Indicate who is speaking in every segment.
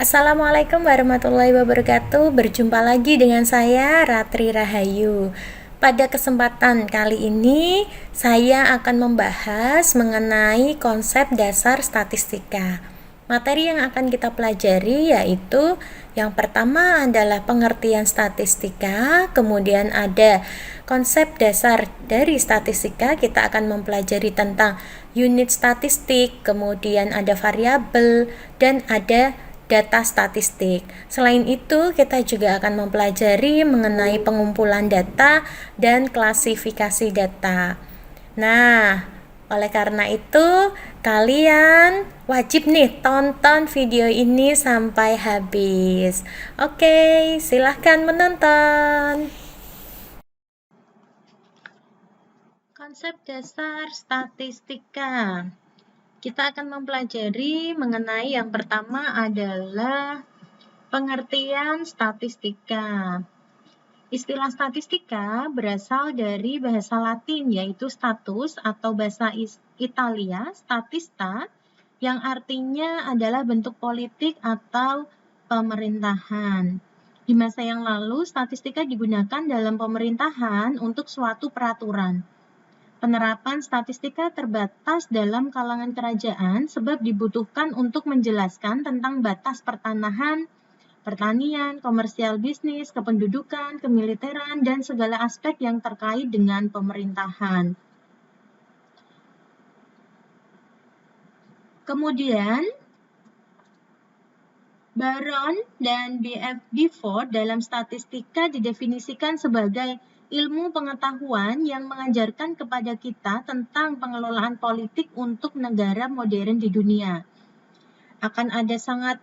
Speaker 1: Assalamualaikum warahmatullahi wabarakatuh. Berjumpa lagi dengan saya Ratri Rahayu. Pada kesempatan kali ini saya akan membahas mengenai konsep dasar statistika. Materi yang akan kita pelajari yaitu yang pertama adalah pengertian statistika, kemudian ada konsep dasar dari statistika, kita akan mempelajari tentang unit statistik, kemudian ada variabel dan ada data statistik. Selain itu, kita juga akan mempelajari mengenai pengumpulan data dan klasifikasi data. Nah, oleh karena itu, kalian wajib nih tonton video ini sampai habis. Oke, silahkan menonton. Konsep dasar statistika. Kita akan mempelajari mengenai yang pertama adalah pengertian statistika. Istilah statistika berasal dari bahasa Latin yaitu status atau bahasa Italia statista yang artinya adalah bentuk politik atau pemerintahan. Di masa yang lalu, statistika digunakan dalam pemerintahan untuk suatu peraturan. Penerapan statistika terbatas dalam kalangan kerajaan sebab dibutuhkan untuk menjelaskan tentang batas pertanahan, pertanian, komersial bisnis, kependudukan, kemiliteran, dan segala aspek yang terkait dengan pemerintahan. Kemudian, Baron dan B.F. Beaufort dalam statistika didefinisikan sebagai ilmu pengetahuan yang mengajarkan kepada kita tentang pengelolaan politik untuk negara modern di dunia. Akan ada sangat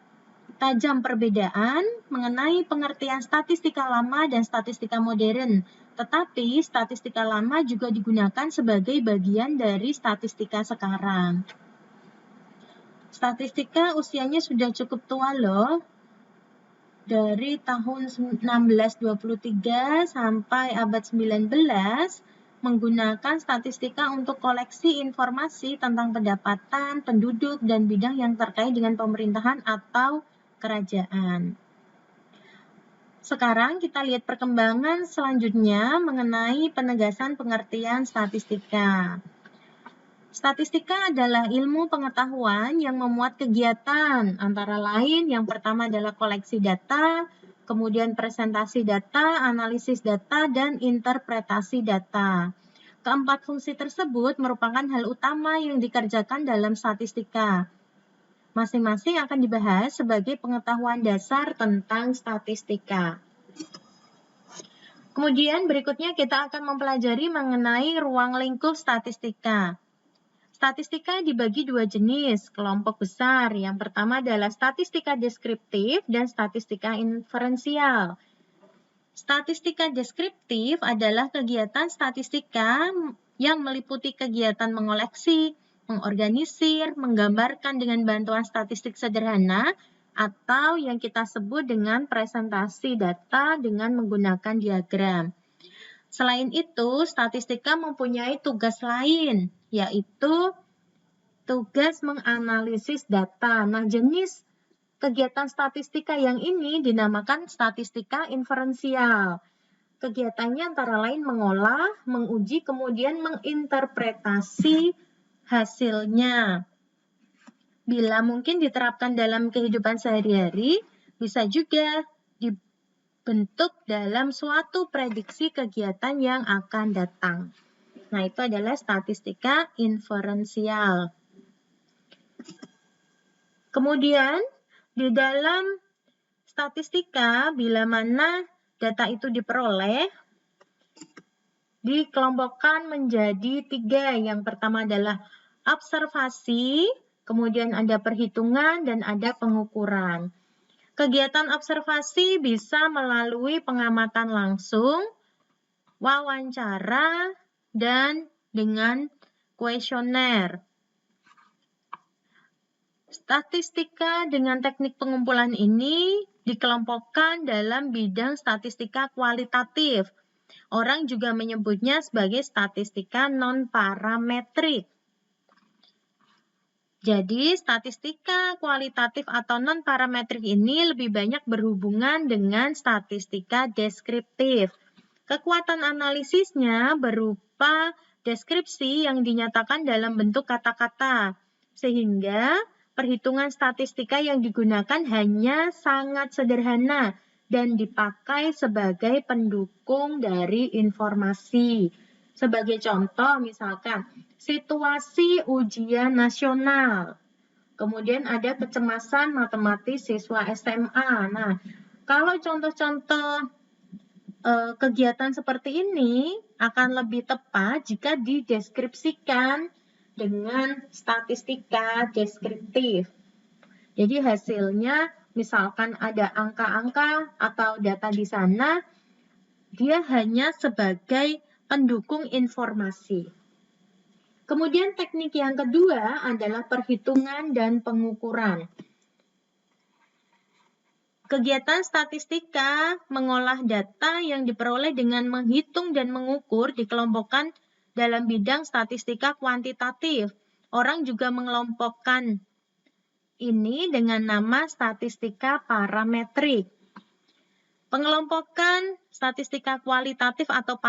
Speaker 1: tajam perbedaan mengenai pengertian statistika lama dan statistika modern, tetapi statistika lama juga digunakan sebagai bagian dari statistika sekarang. Statistika usianya sudah cukup tua loh, dari tahun 1623 sampai abad 19, menggunakan statistika untuk koleksi informasi tentang pendapatan, penduduk, dan bidang yang terkait dengan pemerintahan atau kerajaan. Sekarang kita lihat perkembangan selanjutnya mengenai penegasan pengertian statistika. Statistika adalah ilmu pengetahuan yang memuat kegiatan, antara lain yang pertama adalah koleksi data, kemudian presentasi data, analisis data, dan interpretasi data. Keempat fungsi tersebut merupakan hal utama yang dikerjakan dalam statistika. Masing-masing akan dibahas sebagai pengetahuan dasar tentang statistika. Kemudian berikutnya kita akan mempelajari mengenai ruang lingkup statistika. Statistika dibagi dua jenis, kelompok besar. Yang pertama adalah statistika deskriptif dan statistika inferensial. Statistika deskriptif adalah kegiatan statistika yang meliputi kegiatan mengoleksi, mengorganisir, menggambarkan dengan bantuan statistik sederhana, atau yang kita sebut dengan presentasi data dengan menggunakan diagram. Selain itu, statistika mempunyai tugas lain, yaitu tugas menganalisis data. Nah, jenis kegiatan statistika yang ini dinamakan statistika inferensial. Kegiatannya antara lain mengolah, menguji, kemudian menginterpretasi hasilnya. Bila mungkin diterapkan dalam kehidupan sehari-hari, bisa juga dibentuk dalam suatu prediksi kegiatan yang akan datang. Nah, itu adalah statistika inferensial. Kemudian, di dalam statistika, bila mana data itu diperoleh, dikelompokkan menjadi 3. Yang pertama adalah observasi, kemudian ada perhitungan, dan ada pengukuran. Kegiatan observasi bisa melalui pengamatan langsung, wawancara, dan dengan kuesioner. Statistika dengan teknik pengumpulan ini dikelompokkan dalam bidang statistika kualitatif. Orang juga menyebutnya sebagai statistika non-parametrik. Jadi, statistika kualitatif atau non-parametrik ini lebih banyak berhubungan dengan statistika deskriptif. Kekuatan analisisnya berupa deskripsi yang dinyatakan dalam bentuk kata-kata, sehingga perhitungan statistika yang digunakan hanya sangat sederhana dan dipakai sebagai pendukung dari informasi. Sebagai contoh, misalkan situasi ujian nasional. Kemudian ada kecemasan matematis siswa SMA. Nah, kalau contoh-contoh kegiatan seperti ini akan lebih tepat jika dideskripsikan dengan statistika deskriptif. Jadi hasilnya misalkan ada angka-angka atau data di sana, dia hanya sebagai pendukung informasi. Kemudian teknik yang kedua adalah perhitungan dan pengukuran. Kegiatan statistika mengolah data yang diperoleh dengan menghitung dan mengukur dikelompokkan dalam bidang statistika kuantitatif. Orang juga mengelompokkan ini dengan nama statistika parametrik. Pengelompokan statistika kualitatif atau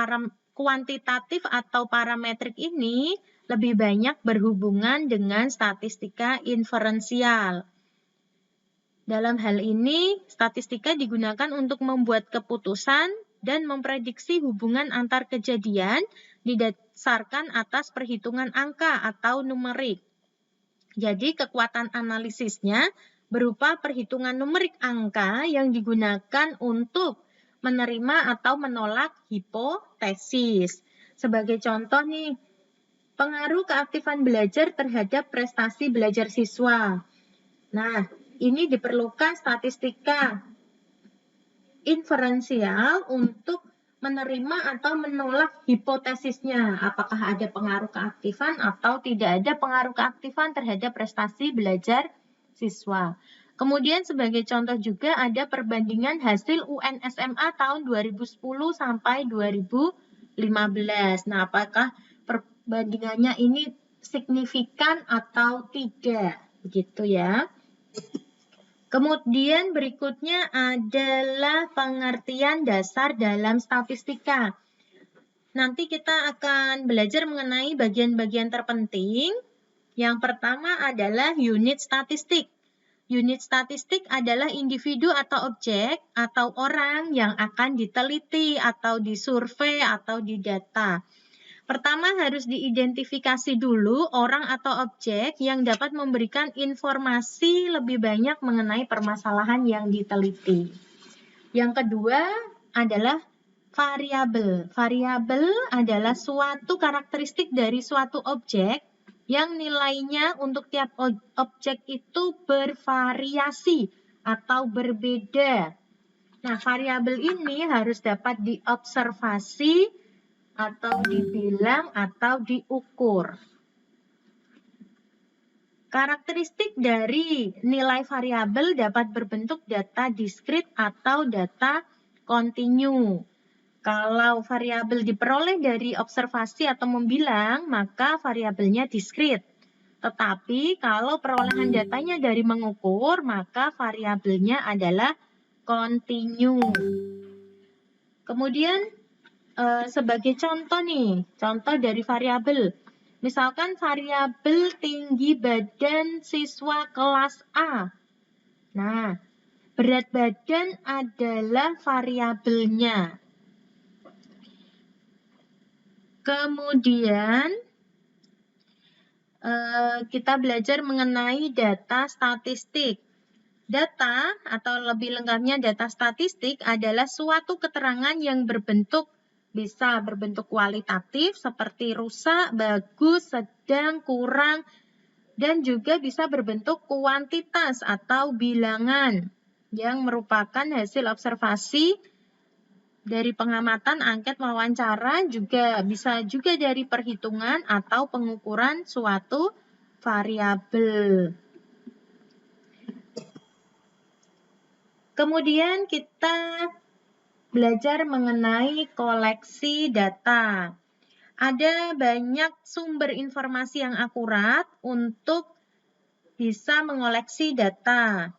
Speaker 1: kuantitatif atau parametrik ini lebih banyak berhubungan dengan statistika inferensial. Dalam hal ini, statistika digunakan untuk membuat keputusan dan memprediksi hubungan antar kejadian didasarkan atas perhitungan angka atau numerik. Jadi, kekuatan analisisnya berupa perhitungan numerik angka yang digunakan untuk menerima atau menolak hipotesis. Sebagai contoh nih, pengaruh keaktifan belajar terhadap prestasi belajar siswa. Nah, ini diperlukan statistika inferensial untuk menerima atau menolak hipotesisnya. Apakah ada pengaruh keaktifan atau tidak ada pengaruh keaktifan terhadap prestasi belajar siswa. Kemudian sebagai contoh juga ada perbandingan hasil UN SMA tahun 2010 sampai 2015. Nah, apakah perbandingannya ini signifikan atau tidak? Begitu ya. Kemudian berikutnya adalah pengertian dasar dalam statistika. Nanti kita akan belajar mengenai bagian-bagian terpenting. Yang pertama adalah unit statistik. Unit statistik adalah individu atau objek atau orang yang akan diteliti atau disurvei atau didata. Pertama harus diidentifikasi dulu orang atau objek yang dapat memberikan informasi lebih banyak mengenai permasalahan yang diteliti. Yang kedua adalah variabel. Variabel adalah suatu karakteristik dari suatu objek yang nilainya untuk tiap objek itu bervariasi atau berbeda. Nah, variabel ini harus dapat diobservasi atau dibilang atau diukur. Karakteristik dari nilai variabel dapat berbentuk data diskrit atau data kontinu. Kalau variabel diperoleh dari observasi atau membilang, maka variabelnya diskrit. Tetapi kalau perolehan datanya dari mengukur, maka variabelnya adalah kontinu. Kemudian sebagai contoh nih, contoh dari variabel. Misalkan variabel tinggi badan siswa kelas A. Nah, berat badan adalah variabelnya. Kemudian kita belajar mengenai data statistik. Data atau lebih lengkapnya data statistik adalah suatu keterangan yang bisa berbentuk kualitatif seperti rusak, bagus, sedang, kurang, dan juga bisa berbentuk kuantitas atau bilangan yang merupakan hasil observasi dari pengamatan, angket, wawancara, juga bisa juga dari perhitungan atau pengukuran suatu variabel. Kemudian kita belajar mengenai koleksi data. Ada banyak sumber informasi yang akurat untuk bisa mengoleksi data.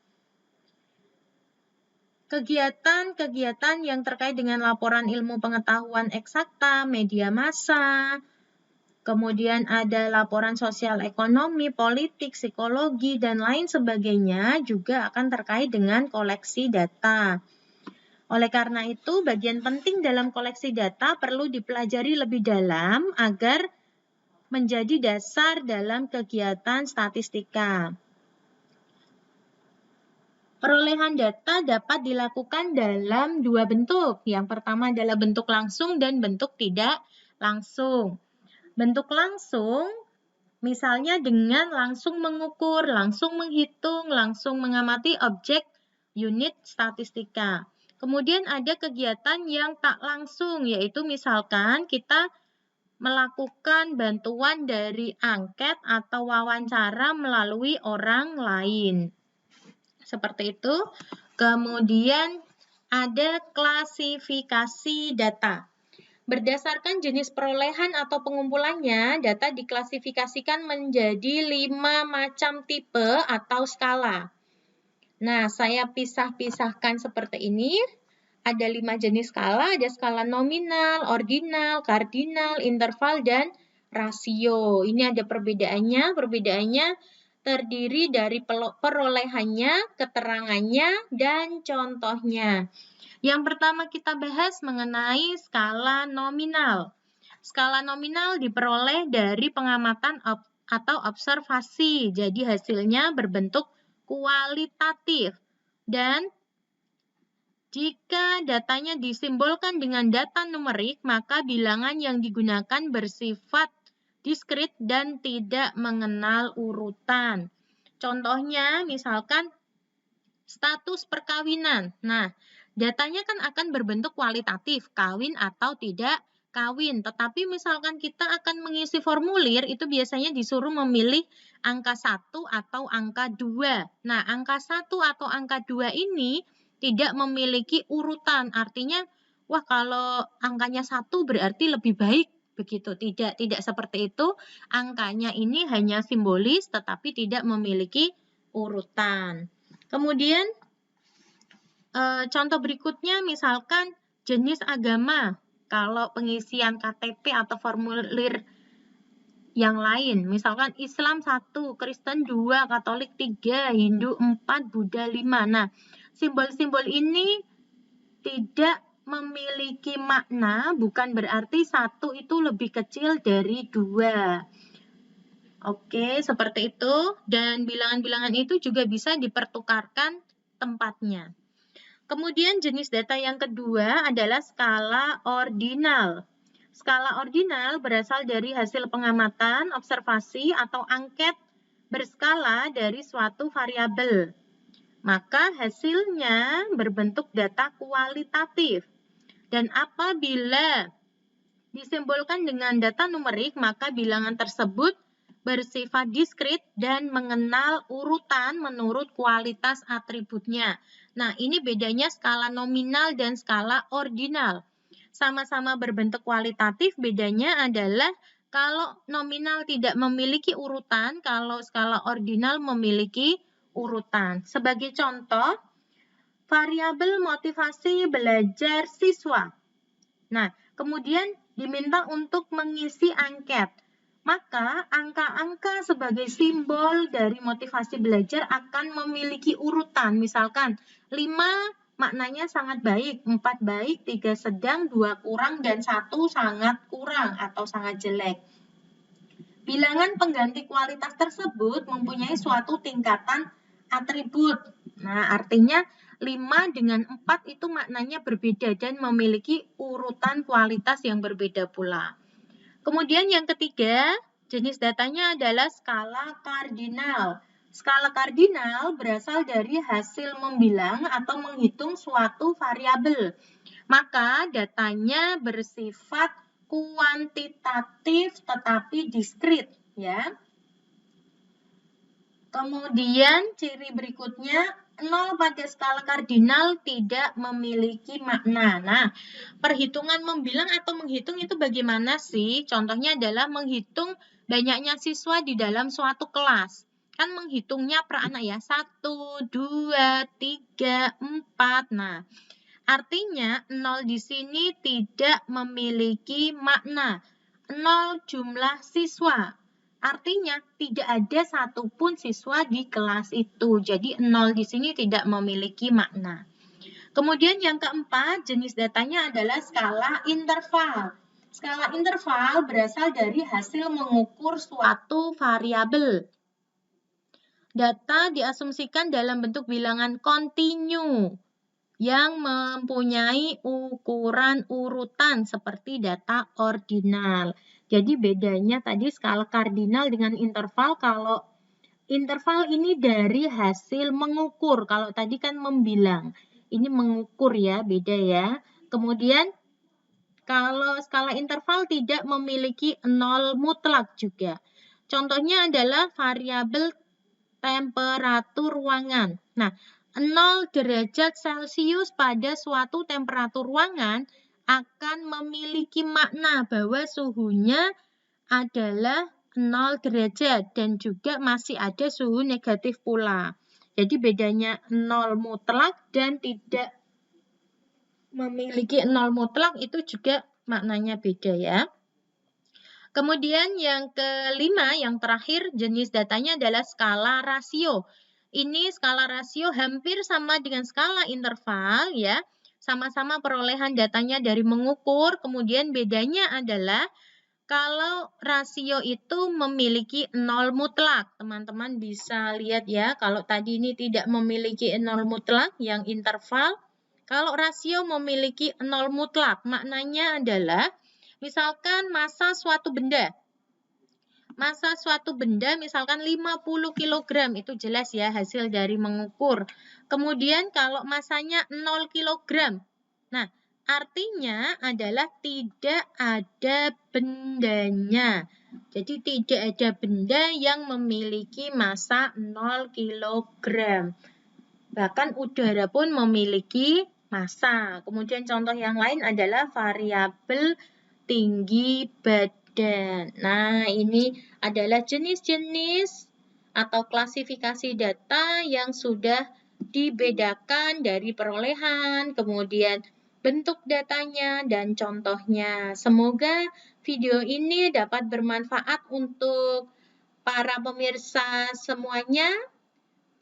Speaker 1: Kegiatan-kegiatan yang terkait dengan laporan ilmu pengetahuan eksakta, media massa, kemudian ada laporan sosial ekonomi, politik, psikologi, dan lain sebagainya juga akan terkait dengan koleksi data. Oleh karena itu, bagian penting dalam koleksi data perlu dipelajari lebih dalam agar menjadi dasar dalam kegiatan statistika. Perolehan data dapat dilakukan dalam dua bentuk. Yang pertama adalah bentuk langsung dan bentuk tidak langsung. Bentuk langsung misalnya dengan langsung mengukur, langsung menghitung, langsung mengamati objek unit statistika. Kemudian ada kegiatan yang tak langsung, yaitu misalkan kita melakukan bantuan dari angket atau wawancara melalui orang lain. Seperti itu. Kemudian ada klasifikasi data. Berdasarkan jenis perolehan atau pengumpulannya, data diklasifikasikan menjadi 5 macam tipe atau skala. Nah, saya pisah-pisahkan seperti ini. Ada 5 jenis skala, ada skala nominal, ordinal, kardinal, interval, dan rasio. Ini ada perbedaannya. Perbedaannya terdiri dari perolehannya, keterangannya, dan contohnya. Yang pertama kita bahas mengenai skala nominal. Skala nominal diperoleh dari pengamatan atau observasi. Jadi hasilnya berbentuk kualitatif. Dan jika datanya disimbolkan dengan data numerik, maka bilangan yang digunakan bersifat diskrit dan tidak mengenal urutan. Contohnya misalkan status perkawinan. Nah, datanya kan akan berbentuk kualitatif, kawin atau tidak kawin. Tetapi misalkan kita akan mengisi formulir, itu biasanya disuruh memilih angka 1 atau angka 2. Nah, angka 1 atau angka 2 ini tidak memiliki urutan. Artinya, wah kalau angkanya 1 berarti lebih baik. Begitu, tidak seperti itu. Angkanya ini hanya simbolis tetapi tidak memiliki urutan. Kemudian contoh berikutnya misalkan jenis agama. Kalau pengisian KTP atau formulir yang lain, misalkan Islam 1, Kristen 2, Katolik 3, Hindu 4, Buddha 5. Nah, simbol-simbol ini tidak memiliki makna, bukan berarti 1 itu lebih kecil dari 2. Oke, seperti itu. Dan bilangan-bilangan itu juga bisa dipertukarkan tempatnya. Kemudian jenis data yang kedua adalah skala ordinal. Skala ordinal berasal dari hasil pengamatan, observasi, atau angket berskala dari suatu variabel. Maka hasilnya berbentuk data kualitatif. Dan apabila disimbolkan dengan data numerik, maka bilangan tersebut bersifat diskrit dan mengenal urutan menurut kualitas atributnya. Nah, ini bedanya skala nominal dan skala ordinal. Sama-sama berbentuk kualitatif, bedanya adalah kalau nominal tidak memiliki urutan, kalau skala ordinal memiliki urutan. Sebagai contoh, variabel motivasi belajar siswa. Nah, kemudian diminta untuk mengisi angket. Maka angka-angka sebagai simbol dari motivasi belajar akan memiliki urutan. Misalkan 5 maknanya sangat baik, 4 baik, 3 sedang, 2 kurang, dan 1 sangat kurang atau sangat jelek. Bilangan pengganti kualitas tersebut mempunyai suatu tingkatan atribut. Nah, artinya 5 dengan 4 itu maknanya berbeda dan memiliki urutan kualitas yang berbeda pula. Kemudian yang ketiga, jenis datanya adalah skala kardinal. Skala kardinal berasal dari hasil membilang atau menghitung suatu variabel. Maka datanya bersifat kuantitatif tetapi diskrit, ya. Kemudian ciri berikutnya, 0 pada skala kardinal tidak memiliki makna. Nah, perhitungan membilang atau menghitung itu bagaimana sih? Contohnya adalah menghitung banyaknya siswa di dalam suatu kelas. kan menghitungnya per anak ya. 1, 2, 3, 4. Nah, artinya 0 di sini tidak memiliki makna. 0 jumlah siswa. Artinya tidak ada satupun siswa di kelas itu. Jadi 0 di sini tidak memiliki makna. Kemudian yang keempat, jenis datanya adalah skala interval. Skala interval berasal dari hasil mengukur suatu variabel. Data diasumsikan dalam bentuk bilangan kontinu yang mempunyai ukuran urutan seperti data ordinal. Jadi bedanya tadi skala kardinal dengan interval. Kalau interval ini dari hasil mengukur, kalau tadi kan membilang. Ini mengukur ya, beda ya. Kemudian kalau skala interval tidak memiliki nol mutlak juga. Contohnya adalah variabel temperatur ruangan. Nah, 0 derajat Celcius pada suatu temperatur ruangan akan memiliki makna bahwa suhunya adalah 0 derajat dan juga masih ada suhu negatif pula. Jadi bedanya 0 mutlak dan tidak memiliki 0 mutlak itu juga maknanya beda ya. Kemudian yang kelima, yang terakhir, jenis datanya adalah skala rasio. Ini skala rasio hampir sama dengan skala interval ya. Sama-sama perolehan datanya dari mengukur, kemudian bedanya adalah kalau rasio itu memiliki 0 mutlak. Teman-teman bisa lihat ya, kalau tadi ini tidak memiliki 0 mutlak yang interval. Kalau rasio memiliki 0 mutlak, maknanya adalah misalkan massa suatu benda. Massa suatu benda misalkan 50 kg, itu jelas ya hasil dari mengukur. Kemudian kalau massanya 0 kg. Nah, artinya adalah tidak ada bendanya. Jadi tidak ada benda yang memiliki massa 0 kg. Bahkan udara pun memiliki massa. Kemudian contoh yang lain adalah variabel tinggi badan. Nah, ini adalah jenis-jenis atau klasifikasi data yang sudah dibedakan dari perolehan, kemudian bentuk datanya, dan contohnya. Semoga video ini dapat bermanfaat untuk para pemirsa semuanya.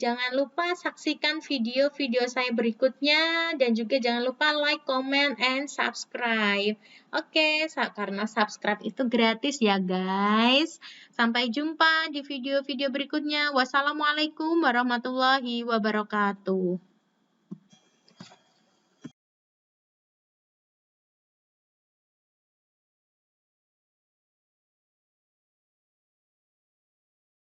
Speaker 1: Jangan lupa saksikan video-video saya berikutnya dan juga jangan lupa like, comment, and subscribe. Oke, karena subscribe itu gratis ya guys. Sampai jumpa di video-video berikutnya. Wassalamualaikum warahmatullahi wabarakatuh.